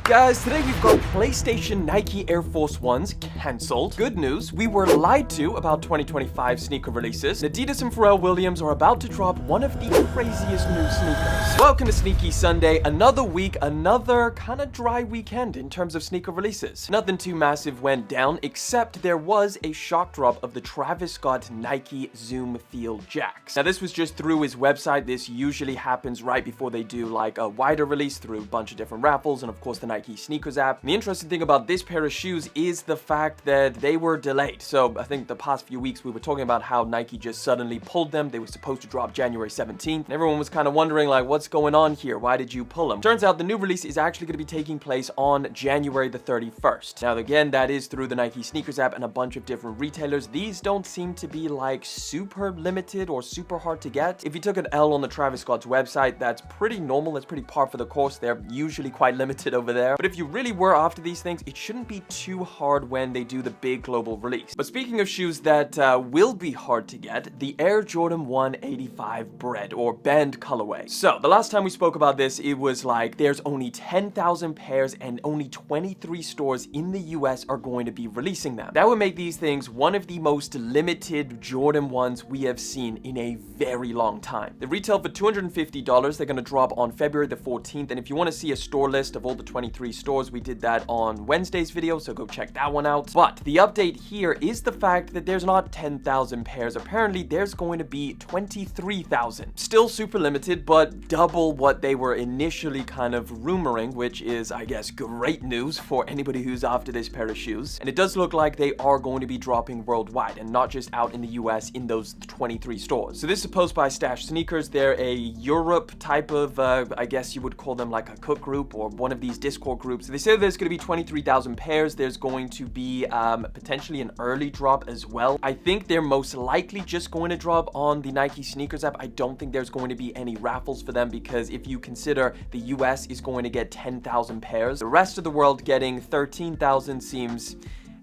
Guys, today we've got PlayStation Nike Air Force 1s cancelled. Good news, we were lied to about 2025 sneaker releases. Adidas and Pharrell Williams are about to drop one of the craziest new sneakers. Welcome to Sneaky Sunday. Another week, another kind of dry weekend in terms of sneaker releases. Nothing too massive went down, except there was a shock drop of the Travis Scott Nike Zoom Field Jacks. Now this was just through his website. This usually happens right before they do like a wider release through a bunch of different raffles and of course the Nike Sneakers app. And the interesting thing about this pair of shoes is the fact that they were delayed. So I think the past few weeks we were talking about how Nike just suddenly pulled them. They were supposed to drop January 17th. And everyone was kind of wondering like, what's going on here? Why did you pull them? Turns out the new release is actually going to be taking place on January the 31st. Now again, that is through the Nike Sneakers app and a bunch of different retailers. These don't seem to be like super limited or super hard to get. If you took an L on the Travis Scott's website, that's pretty normal. That's pretty par for the course. They're usually quite limited over there. But if you really were after these things, it shouldn't be too hard when they do the big global release. But speaking of shoes that will be hard to get, the Air Jordan 1 85 Bred or band colorway. So the last time we spoke about this, it was like there's only 10,000 pairs and only 23 stores in the US are going to be releasing them. That would make these things one of the most limited Jordan 1s we have seen in a very long time. They retail for $250. They're going to drop on February the 14th. And if you want to see a store list of all the 23 stores, we did that on Wednesday's video, so go check that one out. But the update here is the fact that there's not 10,000 pairs. Apparently, there's going to be 23,000. Still super limited, but double what they were initially kind of rumoring, which is, I guess, great news for anybody who's after this pair of shoes. And it does look like they are going to be dropping worldwide and not just out in the US in those 23 stores. So this is posted by Stash Sneakers. They're a Europe type of, I guess you would call them like a cook group or one of these Discord groups. So they say there's going to be 23,000 pairs. There's going to be potentially an early drop as well. I think they're most likely just going to drop on the Nike Sneakers app. I don't think there's going to be any raffles for them because if you consider the US is going to get 10,000 pairs, the rest of the world getting 13,000 seems...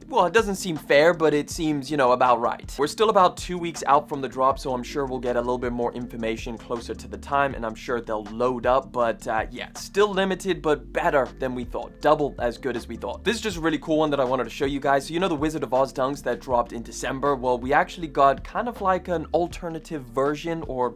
well, it doesn't seem fair, but it seems, you know, about right. We're still about 2 weeks out from the drop, so I'm sure we'll get a little bit more information closer to the time, and I'm sure they'll load up, but yeah, still limited, but better than we thought. Double as good as we thought. This is just a really cool one that I wanted to show you guys. So you know the Wizard of Oz dunks that dropped in December? Well, we actually got kind of like an alternative version, or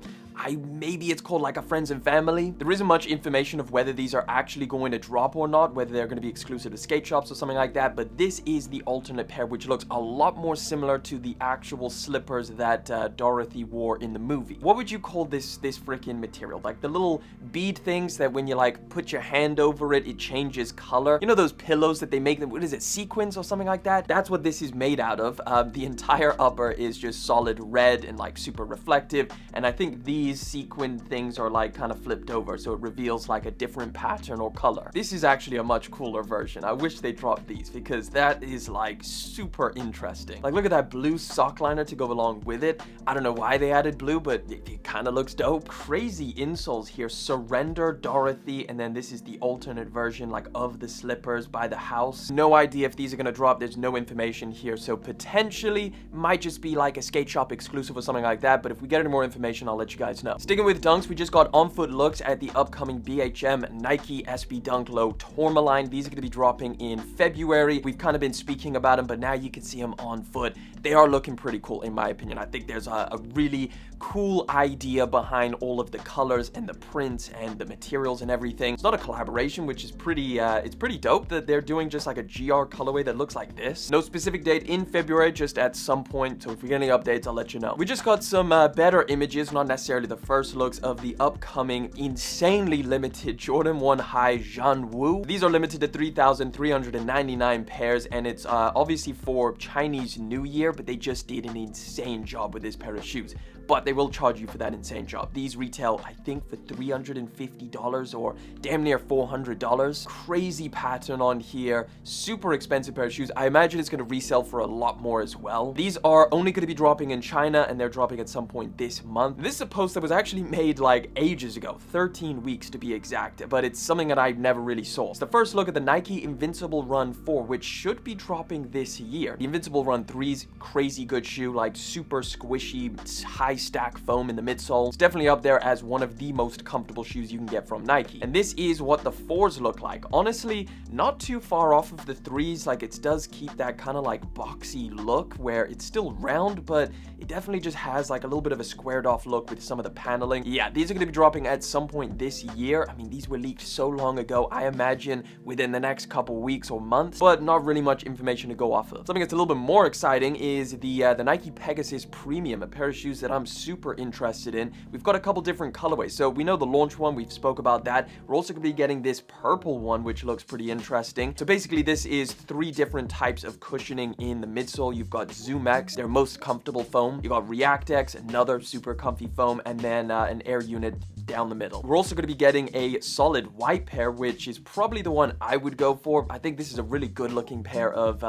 maybe it's called like a friends and family. There isn't much information of whether these are actually going to drop or not, whether they're going to be exclusive to skate shops or something like that, but this is the alternate pair, which looks a lot more similar to the actual slippers that Dorothy wore in the movie. What would you call this freaking material? Like the little bead things that when you like put your hand over it, it changes color. You know those pillows that they make them, what is it, sequins or something like that? That's what this is made out of. The entire upper is just solid red and like super reflective, and I think these sequin things are like kind of flipped over, so it reveals like a different pattern or color. This is actually a much cooler version. I wish they dropped these because that is like super interesting. Like look at that blue sock liner to go along with it. I don't know why they added blue, but it kind of looks dope. Crazy insoles here. Surrender Dorothy, and then this is the alternate version like of the slippers by the house. No idea if these are gonna drop. There's no information here, so potentially might just be like a skate shop exclusive or something like that, but if we get any more information, I'll let you guys know. Sticking with dunks, we just got on-foot looks at the upcoming BHM Nike SB Dunk Low Tourmaline. These are going to be dropping in February. We've kind of been speaking about them, but now you can see them on foot. They are looking pretty cool in my opinion. I think there's a really cool idea behind all of the colors and the prints and the materials and everything. It's not a collaboration, which is pretty, it's pretty dope that they're doing just like a GR colorway that looks like this. No specific date in February, just at some point. So if we get any updates, I'll let you know. We just got some better images, not necessarily the first looks of the upcoming insanely limited Jordan 1 High Jean Wu. These are limited to 3,399 pairs, and it's obviously for Chinese New Year, but they just did an insane job with this pair of shoes. But they will charge you for that insane job. These retail, I think, for $350 or damn near $400. Crazy pattern on here. Super expensive pair of shoes. I imagine it's going to resell for a lot more as well. These are only going to be dropping in China, and they're dropping at some point this month. This is a post that was actually made like ages ago, 13 weeks to be exact, but it's something that I never really saw. It's the first look at the Nike Invincible Run 4, which should be dropping this year. The Invincible Run 3's crazy good shoe, like super squishy, high nice stack foam in the midsole. It's definitely up there as one of the most comfortable shoes you can get from Nike. And this is what the 4s look like. Honestly, not too far off of the 3s. Like, it does keep that kind of like boxy look where it's still round, but it definitely just has like a little bit of a squared off look with some of the paneling. Yeah, these are going to be dropping at some point this year. I mean, these were leaked so long ago. I imagine within the next couple weeks or months, but not really much information to go off of. Something that's a little bit more exciting is the Nike Pegasus Premium, a pair of shoes that I'm super interested in. We've got a couple different colorways. So we know the launch one, we've spoke about that. We're also going to be getting this purple one, which looks pretty interesting. So basically this is 3 different types of cushioning in the midsole. You've got Zoom X, their most comfortable foam. You've got React X, another super comfy foam, and then an air unit down the middle. We're also going to be getting a solid white pair, which is probably the one I would go for. I think this is a really good looking pair of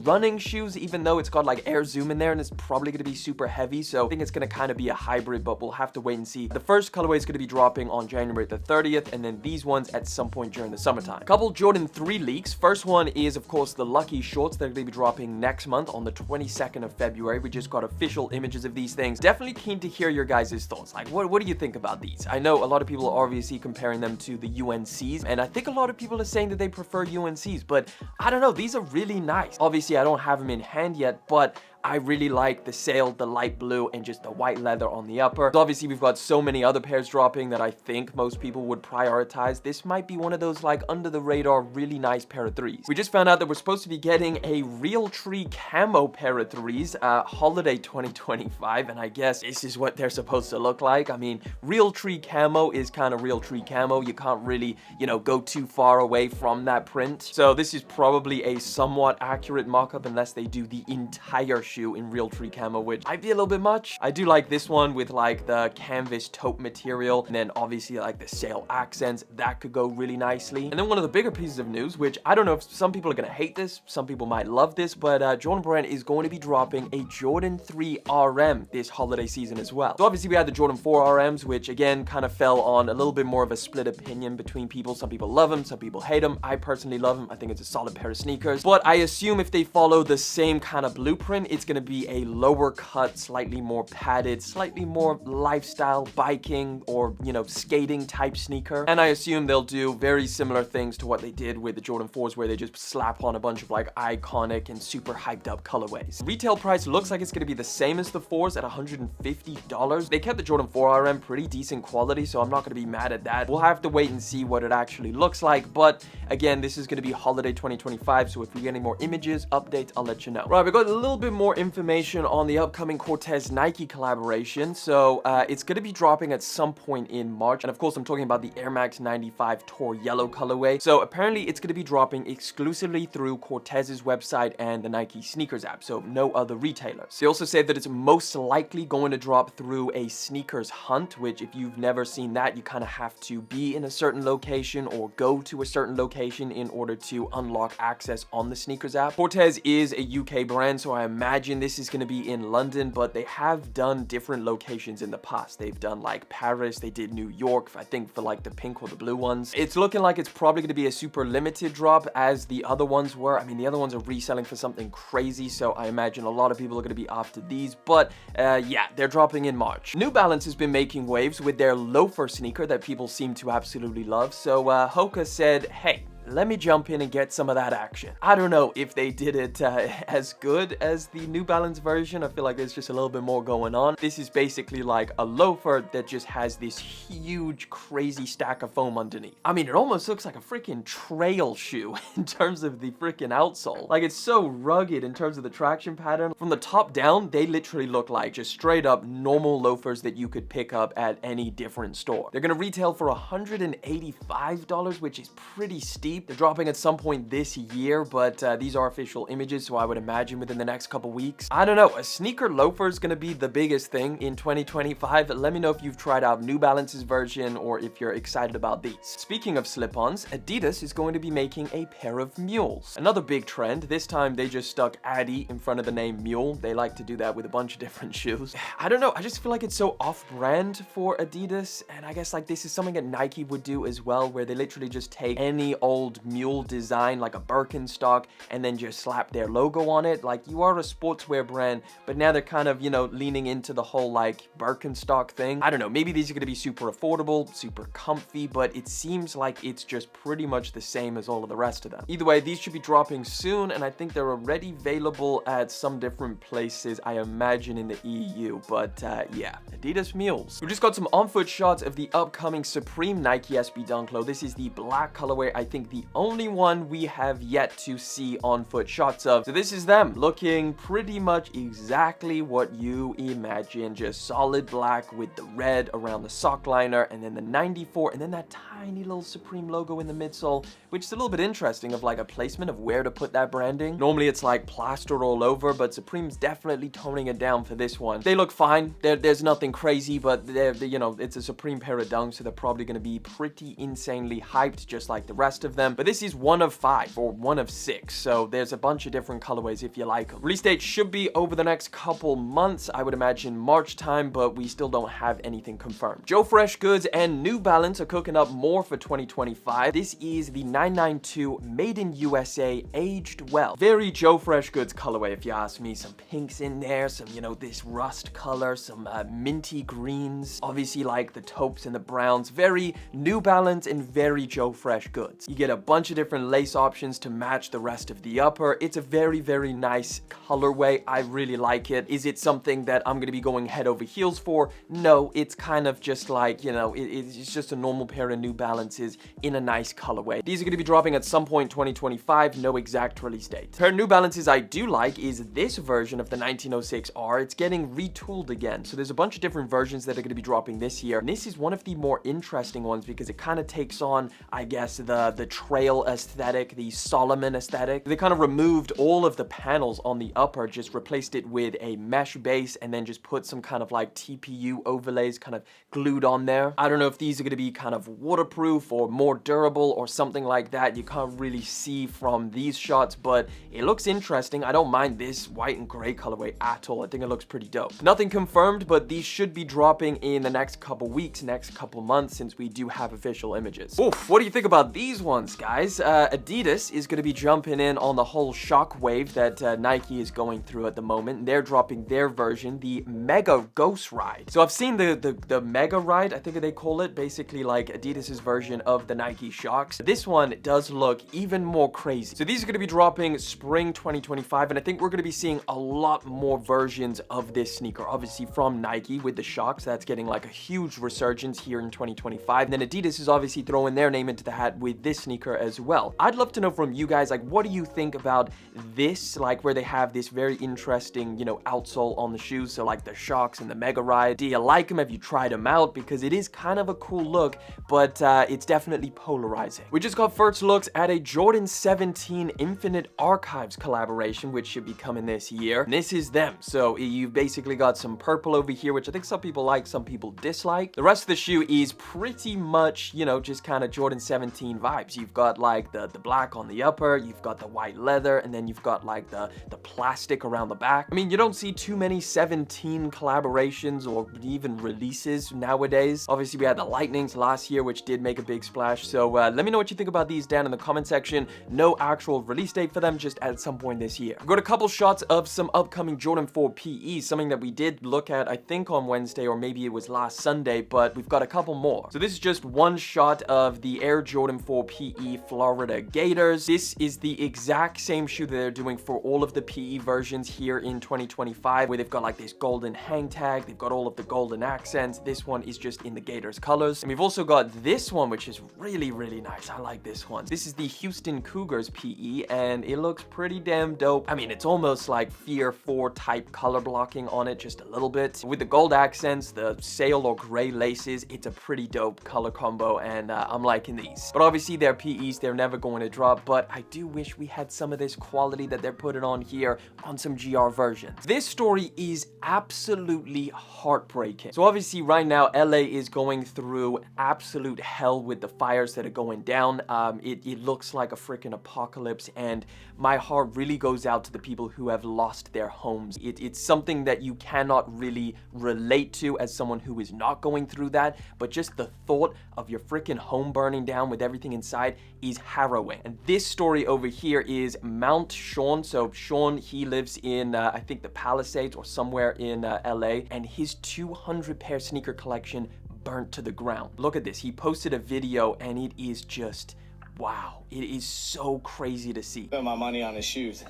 running shoes, even though it's got like air zoom in there and it's probably going to be super heavy. So I think it's going to kind of be a hybrid, but we'll have to wait and see. The first colorway is going to be dropping on January the 30th, and then these ones at some point during the summertime. A couple Jordan 3 leaks. First one is, of course, the Lucky shorts. They're going to be dropping next month on the 22nd of February. We just got official images of these things. Definitely keen to hear your guys' thoughts. Like, what do you think about these? I know a lot of people are obviously comparing them to the UNCs, and I think a lot of people are saying that they prefer UNCs, but I don't know, these are really nice. Obviously, I don't have them in hand yet, but I really like the sail, the light blue, and just the white leather on the upper. So obviously, we've got so many other pairs dropping that I think most people would prioritize. This might be one of those like under the radar, really nice pair of 3s. We just found out that we're supposed to be getting a Realtree camo pair of 3s, holiday 2025, and I guess this is what they're supposed to look like. I mean, Realtree camo is kind of Realtree camo. You can't really, you know, go too far away from that print. So this is probably a somewhat accurate mock-up unless they do the entire shoe in Realtree camo, which might be a little bit much. I do like this one with like the canvas taupe material, and then obviously like the sail accents. That could go really nicely. And then one of the bigger pieces of news, which I don't know if some people are going to hate this, some people might love this, but Jordan Brand is going to be dropping a Jordan 3 RM this holiday season as well. So obviously we had the Jordan 4 RMs, which again kind of fell on a little bit more of a split opinion between people. Some people love them, some people hate them. I personally love them. I think it's a solid pair of sneakers, but I assume if they follow the same kind of blueprint, it's going to be a lower cut, slightly more padded, slightly more lifestyle biking or, you know, skating type sneaker. And I assume they'll do very similar things to what they did with the Jordan 4s, where they just slap on a bunch of like iconic and super hyped up colorways. Retail price looks like it's going to be the same as the 4s at $150. They kept the Jordan 4 RM pretty decent quality, so I'm not going to be mad at that. We'll have to wait and see what it actually looks like, but again, this is going to be holiday 2025, so if we get any more images, updates, I'll let you know. Right, we got a little bit more information on the upcoming Corteiz Nike collaboration. So it's going to be dropping at some point in March, and of course I'm talking about the Air Max 95 Tor Yellow colorway. So apparently it's going to be dropping exclusively through Corteiz's website and the Nike sneakers app, so no other retailers. They also say that it's most likely going to drop through a sneakers hunt, which if you've never seen that, you kind of have to be in a certain location or go to a certain location in order to unlock access on the sneakers app. Corteiz is a UK brand, so I imagine this is going to be in London, but they have done different locations in the past. They've done like Paris, they did New York, I think for like the pink or the blue ones. It's looking like it's probably going to be a super limited drop as the other ones were. I mean, the other ones are reselling for something crazy, so I imagine a lot of people are going to be after these, but yeah, they're dropping in March. New Balance has been making waves with their loafer sneaker that people seem to absolutely love, so Hoka said, hey, let me jump in and get some of that action. I don't know if they did it as good as the New Balance version. I feel like there's just a little bit more going on. This is basically like a loafer that just has this huge, crazy stack of foam underneath. I mean, it almost looks like a freaking trail shoe in terms of the freaking outsole. Like, it's so rugged in terms of the traction pattern. From the top down, they literally look like just straight up normal loafers that you could pick up at any different store. They're gonna retail for $185, which is pretty steep. They're dropping at some point this year, but these are official images, so I would imagine within the next couple weeks. I don't know, a sneaker loafer is going to be the biggest thing in 2025. Let me know if you've tried out New Balance's version or if you're excited about these. Speaking of slip-ons, Adidas is going to be making a pair of mules. Another big trend. This time they just stuck Adi in front of the name Mule. They like to do that with a bunch of different shoes. I don't know, I just feel like it's so off-brand for Adidas, and I guess like this is something that Nike would do as well, where they literally just take any old old mule design, like a Birkenstock, and then just slap their logo on it. Like, you are a sportswear brand, but now they're kind of, you know, leaning into the whole like Birkenstock thing. I don't know, maybe these are gonna be super affordable, super comfy, but it seems like it's just pretty much the same as all of the rest of them. Either way, these should be dropping soon, and I think they're already available at some different places, I imagine in the EU, but yeah, Adidas mules. We just got some on-foot shots of the upcoming Supreme Nike SB Dunk Low. This is the black colorway, I think the only one we have yet to see on-foot shots of. So this is them, looking pretty much exactly what you imagine, just solid black with the red around the sock liner, and then the 94, and then that tiny little Supreme logo in the midsole, which is a little bit interesting of like a placement of where to put that branding. Normally it's like plastered all over, but Supreme's definitely toning it down for this one. They look fine. There's nothing crazy, but they're, you know, it's a Supreme pair of dunks, so they're probably going to be pretty insanely hyped, just like the rest of them. But this is one of 5 or one of 6, so there's a bunch of different colorways if you like them. Release date should be over the next couple months, I would imagine March time, but we still don't have anything confirmed. Joe Fresh Goods and New Balance are cooking up more for 2025. This is the 992 Made in USA Aged Well. Very Joe Fresh Goods colorway if you ask me. Some pinks in there, some, you know, this rust color, some minty greens, obviously like the taupes and the browns. Very New Balance and very Joe Fresh Goods. You get a bunch of different lace options to match the rest of the upper. It's a very, very nice colorway. I really like it. Is it something that I'm going to be going head over heels for? No, it's kind of just like, you know, it's just a normal pair of New Balances in a nice colorway. These are going to be dropping at some point 2025, no exact release date. Pair of New Balances I do like is this version of the 1906R. It's getting retooled again. So there's a bunch of different versions that are going to be dropping this year. And this is one of the more interesting ones because it kind of takes on, I guess, the trail aesthetic, the Solomon aesthetic. They kind of removed all of the panels on the upper, just replaced it with a mesh base, and then just put some kind of like TPU overlays kind of glued on there. I don't know if these are going to be kind of waterproof or more durable or something like that. You can't really see from these shots, but it looks interesting. I don't mind this white and gray colorway at all. I think it looks pretty dope. Nothing confirmed, but these should be dropping in the next couple weeks, next couple months, since we do have official images. Oof, what do you think about these ones, guys? Adidas is going to be jumping in on the whole shock wave that Nike is going through at the moment. They're dropping their version, the Mega Ghost Ride. So I've seen the Mega Ride, I think they call it, basically like Adidas's version of the Nike Shocks. This one does look even more crazy. So these are going to be dropping spring 2025, and I think we're going to be seeing a lot more versions of this sneaker, obviously from Nike with the Shocks. That's getting like a huge resurgence here in 2025. And then Adidas is obviously throwing their name into the hat with this sneaker as well. I'd love to know from you guys, like, what do you think about this, like where they have this very interesting, you know, outsole on the shoes, so like the Shocks and the Mega Ride. Do you like them? Have you tried them out? Because it is kind of a cool look, but it's definitely polarizing. We just got first looks at a Jordan 17 Infinite Archives collaboration, which should be coming this year. And this is them. So you've basically got some purple over here, which I think some people like, some people dislike. The rest of the shoe is pretty much, you know, just kind of Jordan 17 vibes. You've got like the black on the upper, you've got the white leather, and then you've got like the plastic around the back. I mean, you don't see too many 17 collaborations or even releases nowadays. Obviously, we had the Lightnings last year, which did make a big splash. So let me know what you think about these down in the comment section. No actual release date for them, just at some point this year. We've got a couple shots of some upcoming Jordan 4 PE, something that we did look at, I think on Wednesday, or maybe it was last Sunday, but we've got a couple more. So this is just one shot of the Air Jordan 4 PE Florida Gators. This is the exact same shoe that they're doing for all of the PE versions here in 2025, where they've got like this golden hang tag, they've got all of the golden accents. This one is just in the Gators colors. And we've also got this one, which is really, really nice. I like this one. This is the Houston Cougars PE, and it looks pretty damn dope. I mean, it's almost like Fear 4 type color blocking on it, just a little bit. With the gold accents, the sail or gray laces, it's a pretty dope color combo, and I'm liking these. But obviously, they're PEs, they're never going to drop, but I do wish we had some of this quality that they're putting on here on some GR versions. This story is absolutely heartbreaking. So obviously, right now, LA is going through absolute hell with the fires that are going down. It looks like a freaking apocalypse, and my heart really goes out to the people who have lost their homes. It's something that you cannot really relate to as someone who is not going through that, but just the thought of your freaking home burning down with everything inside, website is harrowing. And this story over here is Mount Sean. So Sean, he lives in, I think the Palisades or somewhere in LA, and his 200 pair sneaker collection burnt to the ground. Look at this. He posted a video and it is just, wow. It is so crazy to see. Spent my money on his shoes.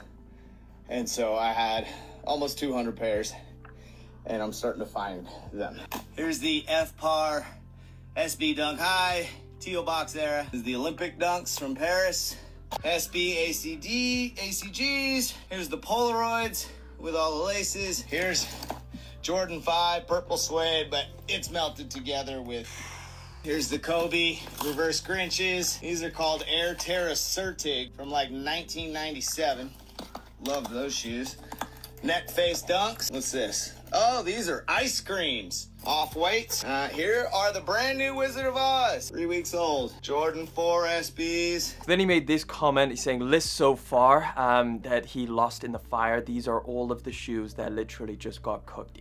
And so I had almost 200 pairs and I'm starting to find them. Here's the F-Par SB Dunk High, teal box era. This is the Olympic Dunks from Paris. SB ACGs. Here's the Polaroids with all the laces. Here's Jordan 5 purple suede, but it's melted together with. Here's the Kobe reverse Grinches. These are called Air Terra Certig from like 1997. Love those shoes. Neck face dunks. What's this? Oh, these are ice creams. Off-whites. Here are the brand new Wizard of Oz. 3 weeks old. Jordan 4 SBs. Then he made this comment. He's saying, list so far that he lost in the fire. These are all of the shoes that literally just got cooked.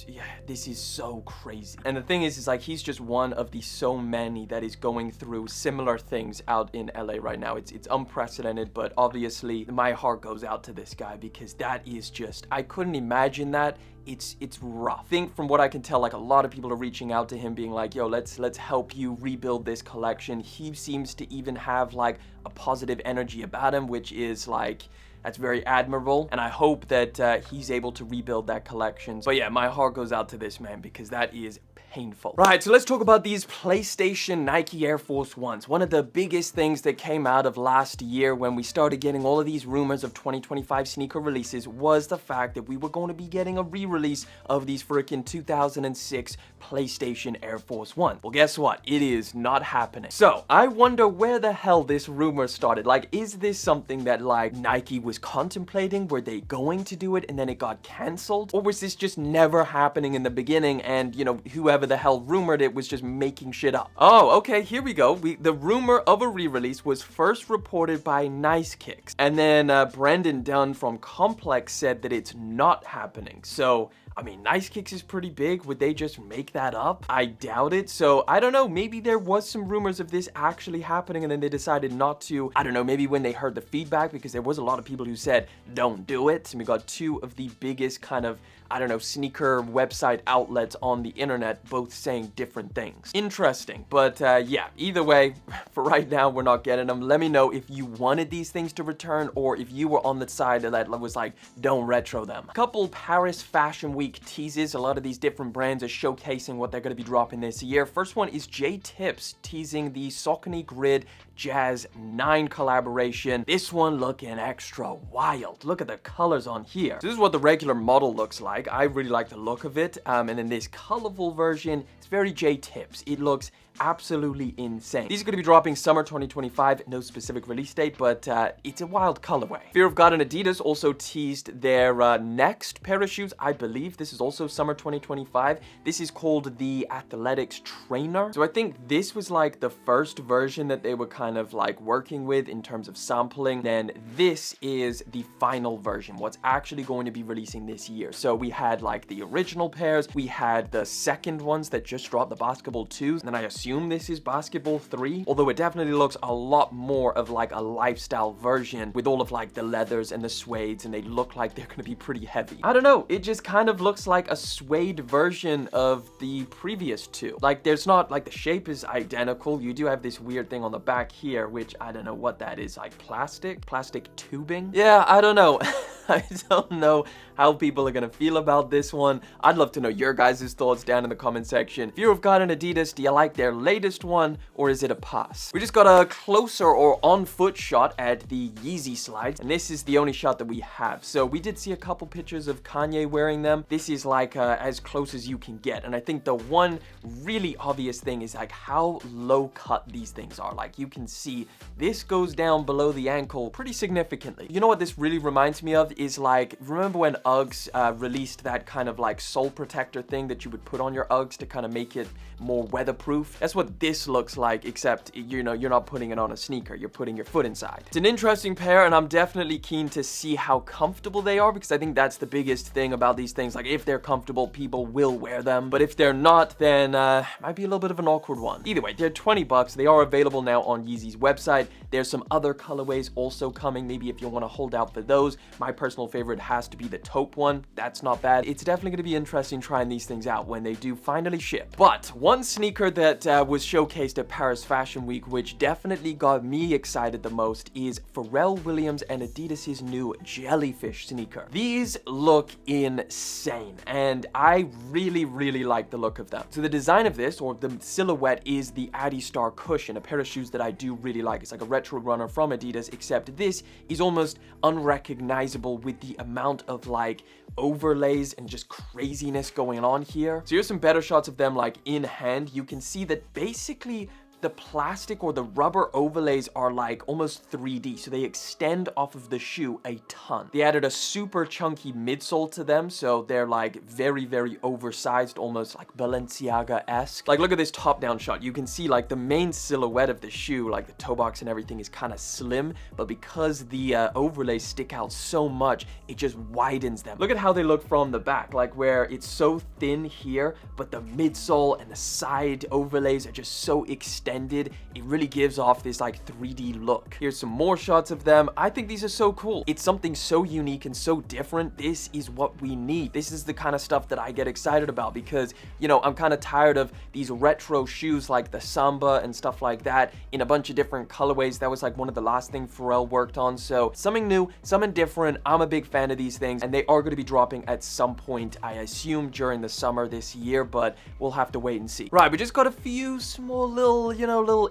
Yeah, this is so crazy. And the thing is like he's just one of the so many that is going through similar things out in LA right now. It's unprecedented, but obviously my heart goes out to this guy because that is just, I couldn't imagine that. It's rough. I think from what I can tell, like a lot of people are reaching out to him being like, yo, let's help you rebuild this collection. He seems to even have like a positive energy about him, which is like, that's very admirable. And I hope that he's able to rebuild that collection. But yeah, my heart goes out to this man because that is painful. Right, so let's talk about these PlayStation Nike Air Force Ones. One of the biggest things that came out of last year when we started getting all of these rumors of 2025 sneaker releases was the fact that we were going to be getting a re-release of these freaking 2006 PlayStation Air Force One. Well, guess what? It is not happening. So I wonder where the hell this rumor started. Like, is this something that like Nike was contemplating? Were they going to do it and then it got canceled? Or was this just never happening in the beginning and, you know, whoever the hell rumored it was just making shit up? Oh, okay, here we go. The rumor of a re-release was first reported by Nice Kicks. And then Brendan Dunn from Complex said that it's not happening. So, I mean, Nice Kicks is pretty big. Would they just make that up? I doubt it. So, I don't know. Maybe there was some rumors of this actually happening and then they decided not to. I don't know. Maybe when they heard the feedback, because there was a lot of people who said, don't do it. And we got two of the biggest kind of, I don't know, sneaker website outlets on the internet both saying different things. Interesting. But yeah, either way, for right now, we're not getting them. Let me know if you wanted these things to return or if you were on the side that was like, don't retro them. Couple Paris Fashion Week teases. A lot of these different brands are showcasing what they're going to be dropping this year. First one is J-Tips teasing the Saucony Grid Jazz 9 collaboration. This one looking extra wild. Look at the colors on here. So this is what the regular model looks like. I really like the look of it. And then this colorful version, it's very J-Tips. It looks absolutely insane. These are going to be dropping summer 2025, no specific release date, but it's a wild colorway. Fear of God and Adidas also teased their next pair of shoes. I believe this is also summer 2025. This is called the Athletics Trainer. So I think this was like the first version that they were kind of like working with in terms of sampling. Then this is the final version, what's actually going to be releasing this year. So we had like the original pairs, we had the second ones that just dropped, the Basketball 2s, and then I assume this is Basketball 3, although it definitely looks a lot more of like a lifestyle version with all of like the leathers and the suedes, and they look like they're gonna be pretty heavy. I don't know, it just kind of looks like a suede version of the previous two. Like there's not, like the shape is identical. You do have this weird thing on the back here, which I don't know what that is, like plastic tubing. Yeah, I don't know. I don't know how people are gonna feel about this one. I'd love to know your guys' thoughts down in the comment section. Fear of God and Adidas, do you like their latest one or is it a pass? We just got a closer or on foot shot at the Yeezy Slides, and this is the only shot that we have. So we did see a couple pictures of Kanye wearing them. This is like as close as you can get, and I think the one really obvious thing is like how low cut these things are. Like you can see this goes down below the ankle pretty significantly. You know what this really reminds me of is like, remember when Uggs released that kind of like sole protector thing that you would put on your Uggs to kind of make it more weatherproof. That's what this looks like, except, you know, you're not putting it on a sneaker, you're putting your foot inside. It's an interesting pair, and I'm definitely keen to see how comfortable they are, because I think that's the biggest thing about these things. Like, if they're comfortable, people will wear them, but if they're not, then might be a little bit of an awkward one. Either way, they're 20 bucks. They are available now on Yeezy's website. There's some other colorways also coming, maybe if you want to hold out for those. My personal favorite has to be the taupe one. That's not bad. It's definitely going to be interesting trying these things out when they do finally ship. But one sneaker that was showcased at Paris Fashion Week, which definitely got me excited the most, is Pharrell Williams and Adidas's new Jellyfish sneaker. These look insane, and I really like the look of them. So the design of this, or the silhouette, is the Adistar cushion, a pair of shoes that I do really like. It's like a retro runner from Adidas, except this is almost unrecognizable with the amount of like overlays and just craziness going on here. So here's some better shots of them like in hand. You can see that basically the plastic or the rubber overlays are like almost 3D, so they extend off of the shoe a ton. They added a super chunky midsole to them, so they're like very oversized, almost like Balenciaga-esque. Like, look at this top-down shot. You can see like the main silhouette of the shoe, like the toe box and everything, is kind of slim, but because the overlays stick out so much, it just widens them. Look at how they look from the back, like where it's so thin here, but the midsole and the side overlays are just so extended. It really gives off this like 3D look. Here's some more shots of them. I think these are so cool. It's something so unique and so different. This is what we need. This is the kind of stuff that I get excited about, because, you know, I'm kind of tired of these retro shoes like the Samba and stuff like that in a bunch of different colorways. That was like one of the last things Pharrell worked on. So something new, something different. I'm a big fan of these things, and they are going to be dropping at some point, I assume during the summer this year, but we'll have to wait and see. Right, we just got a few small little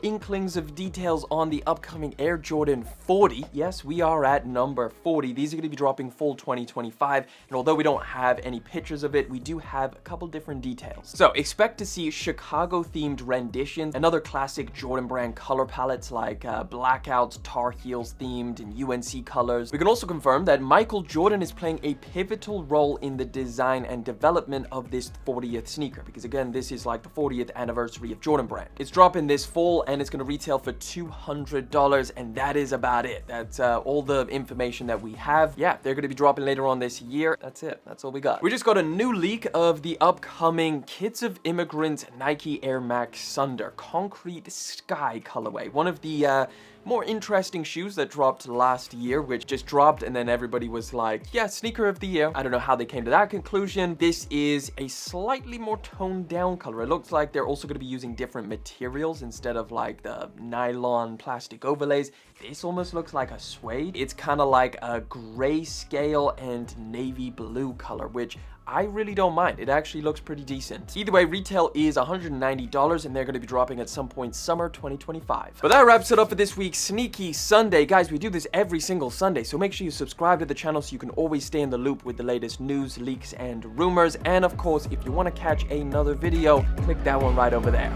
inklings of details on the upcoming Air Jordan 40. Yes, we are at number 40. These are going to be dropping fall 2025, and although we don't have any pictures of it, we do have a couple different details. So expect to see Chicago-themed renditions and other classic Jordan brand color palettes like blackouts, Tar Heels themed, and UNC colors. We can also confirm that Michael Jordan is playing a pivotal role in the design and development of this 40th sneaker, because again, this is like the 40th anniversary of Jordan brand. It's dropping this fall, and it's going to retail for $200, and that is about it. That's all the information that we have. Yeah, they're going to be dropping later on this year. That's it. That's all we got. We just got a new leak of the upcoming Kids of Immigrants Nike Air Max Thunder Concrete Sky colorway. One of the more interesting shoes that dropped last year, which just dropped and then everybody was like, yeah, sneaker of the year. I don't know how they came to that conclusion. This is a slightly more toned down color. It looks like they're also going to be using different materials instead of like the nylon plastic overlays. This almost looks like a suede. It's kind of like a grayscale and navy blue color, which I really don't mind. It actually looks pretty decent. Either way, retail is $190, and they're going to be dropping at some point summer 2025. But that wraps it up for this week's Sneaky Sunday. Guys, we do this every single Sunday, so make sure you subscribe to the channel so you can always stay in the loop with the latest news, leaks, and rumors. And of course, if you want to catch another video, click that one right over there.